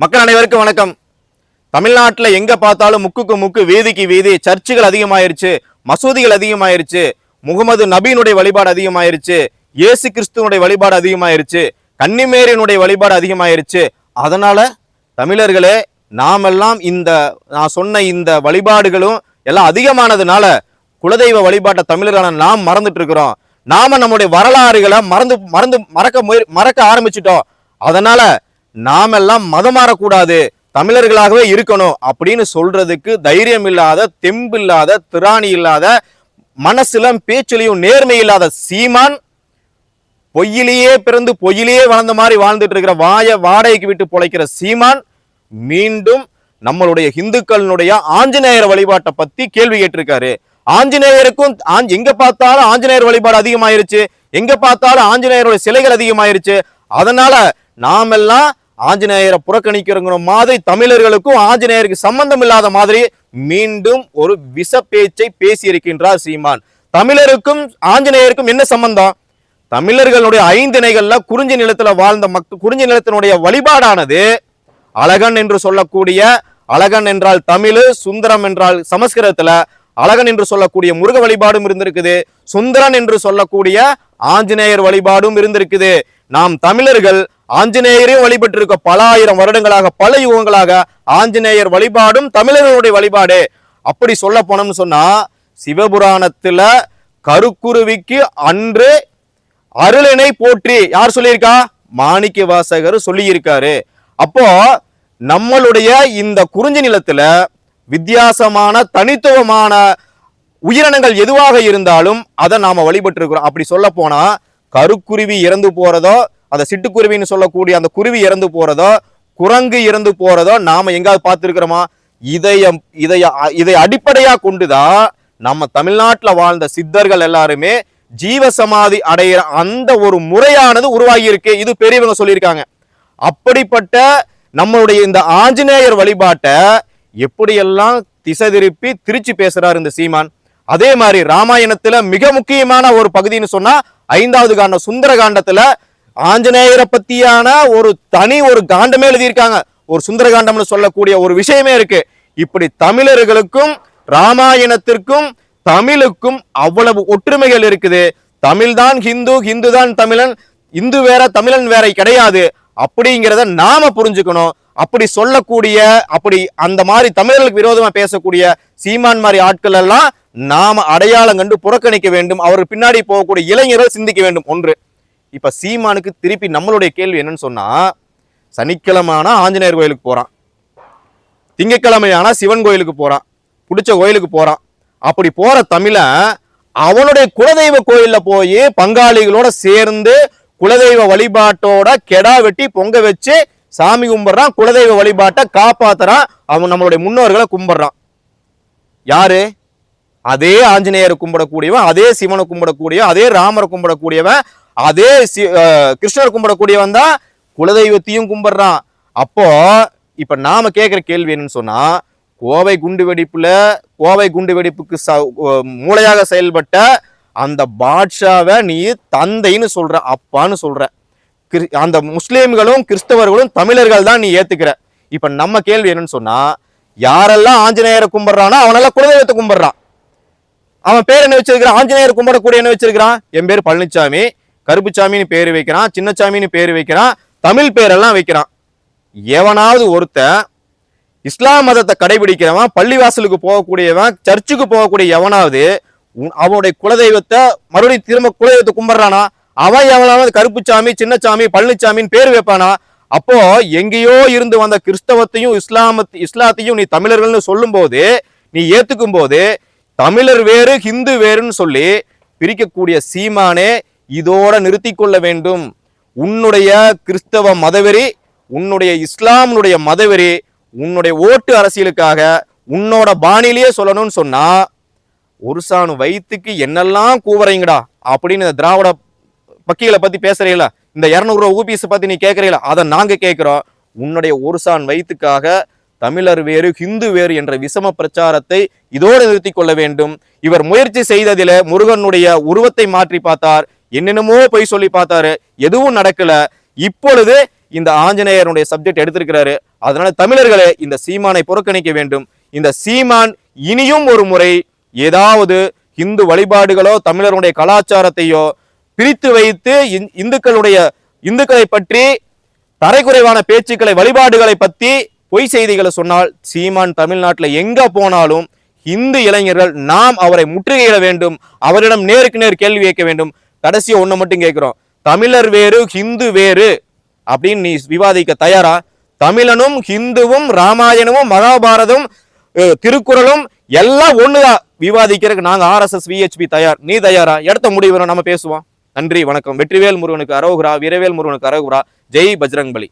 மக்கள் அனைவருக்கும் வணக்கம். தமிழ்நாட்டுல எங்க பார்த்தாலும் முக்குக்கு முக்கு வீதிக்கு வீதி சர்ச்சுகள் அதிகமாயிருச்சு, மசூதிகள் அதிகமாயிருச்சு, முகமது நபியினுடைய வழிபாடு அதிகமாயிருச்சு, இயேசு கிறிஸ்துவனுடைய வழிபாடு அதிகமாயிருச்சு, கன்னிமேரியினுடைய வழிபாடு அதிகமாயிருச்சு. அதனால தமிழர்களே நாமெல்லாம் நான் சொன்ன இந்த வழிபாடுகளும் எல்லாம் அதிகமானதுனால குலதெய்வ வழிபாட்டை தமிழர்களான நாம் மறந்துட்டு இருக்கிறோம். நாம நம்முடைய வரலாறுகளை மறக்க ஆரம்பிச்சிட்டோம். அதனால நாமெல்லாம் மதம் மாறக்கூடாது, தமிழர்களாகவே இருக்கணும் அப்படின்னு சொல்றதுக்கு தைரியம் இல்லாத, தெம்பு இல்லாத, திராணி இல்லாத, மனசிலும் பேச்சிலையும் நேர்மை இல்லாத சீமான், பொய்யிலேயே பிறந்து பொய்யிலேயே வளர்ந்த மாதிரி வாழ்ந்துட்டு இருக்கிற வாடகைக்கு விட்டு பொழைக்கிற சீமான் மீண்டும் நம்மளுடைய இந்துக்களினுடைய ஆஞ்சநேயர் வழிபாட்டை பத்தி கேள்வி கேட்டிருக்காரு. ஆஞ்சநேயருக்கும் எங்க பார்த்தாலும் ஆஞ்சநேயர் வழிபாடு அதிகமாயிருச்சு, எங்க பார்த்தாலும் ஆஞ்சநேயருடைய சிலைகள் அதிகமாயிருச்சு. அதனால நாமெல்லாம் ஆஞ்சநேயரை புறக்கணிக்கிற மாதிரி தமிழர்களுக்கும் ஆஞ்சநேயருக்கு சம்பந்தம் இல்லாத மாதிரி மீண்டும் ஒரு விச பேச்சை பேசி இருக்கின்றார் சீமான். தமிழருக்கும் ஆஞ்சநேயருக்கும் என்ன சம்பந்தம்? தமிழர்களுடைய ஐந்திணைகள்ல குறிஞ்சி நிலத்துல வாழ்ந்த குறிஞ்சி நிலத்தினுடைய வழிபாடானது அழகன் என்று சொல்லக்கூடிய, அழகன் என்றால் தமிழ், சுந்தரம் என்றால் சமஸ்கிருதத்துல, அழகன் என்று சொல்லக்கூடிய முருக வழிபாடும் இருந்திருக்குது, சுந்தரன் என்று சொல்லக்கூடிய ஆஞ்சநேயர் வழிபாடும் இருந்திருக்குது. நாம் தமிழர்கள் ஆஞ்சநேயரையும் வழிபட்டு இருக்க பல ஆயிரம் வருடங்களாக, பல யுகங்களாக ஆஞ்சநேயர் வழிபாடும் தமிழர்களுடைய வழிபாடு. அப்படி சொல்ல போனோம்னு சொன்னா சிவபுராணத்துல கருக்குருவிக்கு அன்று அருளினை போற்றி யார் சொல்லியிருக்கா? மாணிக்க வாசகர் சொல்லியிருக்காரு. அப்போ நம்மளுடைய இந்த குறிஞ்சி நிலத்துல வித்தியாசமான தனித்துவமான உயிரினங்கள் எதுவாக இருந்தாலும் அதை நாம வழிபட்டு இருக்கிறோம். அப்படி சொல்ல போனா கருக்குருவி இறந்து போறதோ, அந்த சிட்டுக்குருவின்னு சொல்லக்கூடிய அந்த குருவி இறந்து போறதோ, குரங்கு இறந்து போறதோ நாம எங்காவது பார்த்திருக்கிறோமா? இதை அடிப்படையா கொண்டுதான் நம்ம தமிழ்நாட்டுல வாழ்ந்த சித்தர்கள் எல்லாருமே ஜீவசமாதி அடையிற அந்த ஒரு முறையானது உருவாகி இருக்கு. இது பெரியவங்க சொல்லியிருக்காங்க. அப்படிப்பட்ட நம்மளுடைய இந்த ஆஞ்சநேயர் வழிபாட்டை எப்படியெல்லாம் திசை திருப்பி திருச்சி பேசுறாரு இந்த சீமான். அதே மாதிரி ராமாயணத்துல மிக முக்கியமான ஒரு பகுதின்னு சொன்னா 5வது காண்டம் சுந்தர காண்டத்துல ஆஞ்சநேயரை பத்தியான ஒரு தனி ஒரு காண்டமே எழுதியிருக்காங்க. ஒரு சுந்தர காண்டம்னு சொல்லக்கூடிய ஒரு விஷயமே இருக்கு. இப்படி தமிழர்களுக்கும் ராமாயணத்திற்கும் தமிழுக்கும் அவ்வளவு ஒற்றுமைகள் இருக்குது. தமிழ் தான் ஹிந்து, ஹிந்து தான் தமிழன், இந்து வேற தமிழன் வேற கிடையாது அப்படிங்கிறத நாம புரிஞ்சுக்கணும். அப்படி சொல்லக்கூடிய, அப்படி அந்த மாதிரி தமிழர்களுக்கு விரோதமா பேசக்கூடிய சீமான் மாதிரி ஆட்கள் எல்லாம் நாம அடையாளம் கண்டு புறக்கணிக்க வேண்டும். அவர் பின்னாடி போகக்கூடிய இளைஞர்கள் சிந்திக்க வேண்டும். ஒன்று, இப்ப சீமானுக்கு திருப்பி நம்மளுடைய கேள்வி என்னன்னு சொன்னா, சனிக்கிழமைனா ஆஞ்சநேயர் கோயிலுக்கு போறான், திங்கக்கிழமையானா சிவன் கோயிலுக்கு போறான், பிடிச்ச கோயிலுக்கு போறான். அப்படி போற தமிழன் அவனுடைய குலதெய்வ கோயில்ல போய் பங்காளிகளோட சேர்ந்து குலதெய்வ வழிபாட்டோட கெடா வெட்டி பொங்க வச்சு சாமி கும்பிடுறான், குலதெய்வ வழிபாட்டை காப்பாத்துறான், அவன் நம்மளுடைய முன்னோர்களை கும்பிடுறான். யாரு? அதே ஆஞ்சநேயரை கும்பிடக்கூடியவன், அதே சிவனை கும்பிடக்கூடியவன், அதே ராமரை கும்பிடக்கூடியவன், அதே கிருஷ்ணரை கும்பிடக்கூடியவன் தான் குலதெய்வத்தையும் கும்பிடுறான். அப்போ இப்ப நாம கேட்கிற கேள்வி என்னன்னு சொன்னா, கோவை குண்டு வெடிப்புக்கு மூளையாக செயல்பட்ட அந்த பாட்ஷாவை நீ தந்தைன்னு சொல்ற, அப்பான்னு சொல்ற. அந்த முஸ்லீம்களும் கிறிஸ்தவர்களும் தமிழர்கள் தான் நீ ஏத்துக்கிற. இப்ப நம்ம கேள்வி என்னன்னு சொன்னா, யாரெல்லாம் ஆஞ்சநேயரை கும்பிடுறானோ அவனெல்லாம் குலதெய்வத்தை கும்பிடுறான். அவன் பேர் என்ன வச்சிருக்கிறான்? ஆஞ்சநேயர் கும்பிடக்கூடிய என்ன வச்சிருக்கிறான்? என் பேர் பழனிசாமி, கருப்புசாமின்னு பேரு வைக்கிறான், சின்னசாமின்னு பேரு வைக்கிறான், தமிழ் பேரெல்லாம் வைக்கிறான். எவனாவது ஒருத்தன் இஸ்லாம் மதத்தை கடைபிடிக்கிறவன், பள்ளிவாசலுக்கு போகக்கூடியவன், சர்ச்சுக்கு போகக்கூடிய எவனாவது அவனுடைய குலதெய்வத்தை மறுபடியும் திரும்ப குலதெய்வத்தை கும்பிடுறானா? அவன் எவனாவது கருப்புசாமி, சின்னசாமி, பழனிசாமின்னு பேர் வைப்பானா? அப்போ எங்கேயோ இருந்து வந்த கிறிஸ்தவத்தையும் இஸ்லாத்தையும் நீ தமிழர்கள்னு சொல்லும் போது, நீ ஏத்துக்கும் போது தமிழர் வேறு ஹிந்து வேறுன்னு சொல்லி பிரிக்கக்கூடிய சீமானே இதோட நிறுத்தி கொள்ள வேண்டும். உன்னுடைய கிறிஸ்தவ மதவெறி, உன்னுடைய இஸ்லாமுடைய மதவெறி, உன்னுடைய ஓட்டு அரசியலுக்காக உன்னோட பாணியிலேயே சொல்லணும்னு சொன்னா, ஒரு சாணு வயிற்றுக்கு என்னெல்லாம் கூவறீங்கடா அப்படின்னு இந்த திராவிட பக்கிகளை பத்தி பேசுறீங்களா, இந்த 200 ரூபா ஊபிஎஸ் பத்தி நீ கேட்கறீங்களா, அதை நாங்க கேட்கிறோம். உன்னுடைய ஒரு சான் வயிற்றுக்காக தமிழர் வேறு ஹிந்து வேறு என்ற விஷம பிரச்சாரத்தை இதோடு நிறுத்தி கொள்ள வேண்டும். இவர் முயற்சி செய்ததில முருகனுடைய உருவத்தை மாற்றி பார்த்தார், என்னென்னமோ போய் சொல்லி பார்த்தாரு, எதுவும் நடக்கல. இப்பொழுது இந்த ஆஞ்சநேயருடைய சப்ஜெக்ட் எடுத்திருக்கிறாரு. அதனால தமிழர்களே இந்த சீமானை புறக்கணிக்க வேண்டும். இந்த சீமான் இனியும் ஒரு முறை ஏதாவது இந்து வழிபாடுகளோ தமிழருடைய கலாச்சாரத்தையோ பிரித்து வைத்து இந்துக்களை பற்றி தரைக்குறைவான பேச்சுக்களை வழிபாடுகளை பத்தி பொய் செய்திகளை சொன்னால் சீமான் தமிழ்நாட்டில் எங்க போனாலும் இந்து இளைஞர்கள் நாம் அவரை முற்றுகையிட வேண்டும். அவரிடம் நேருக்கு நேர் கேள்வி கேட்க வேண்டும். கடைசியா ஒண்ணு மட்டும் கேட்கிறோம், தமிழர் வேறு ஹிந்து வேறு அப்படின்னு நீ விவாதிக்க தயாரா? தமிழனும் ஹிந்துவும் ராமாயணமும் மகாபாரதம் திருக்குறளும் எல்லாம் ஒண்ணுதான். விவாதிக்கிறதுக்கு நாங்க RSS VHP தயார். நீ தயாரா? இடத்த முடிவு நம்ம பேசுவோம். நன்றி, வணக்கம். வெற்றிவேல் முருகனுக்கு அரோகுரா, வீரவேல் முருகனுக்கு அரோகுரா. ஜெய் பஜ்ரங் பலி.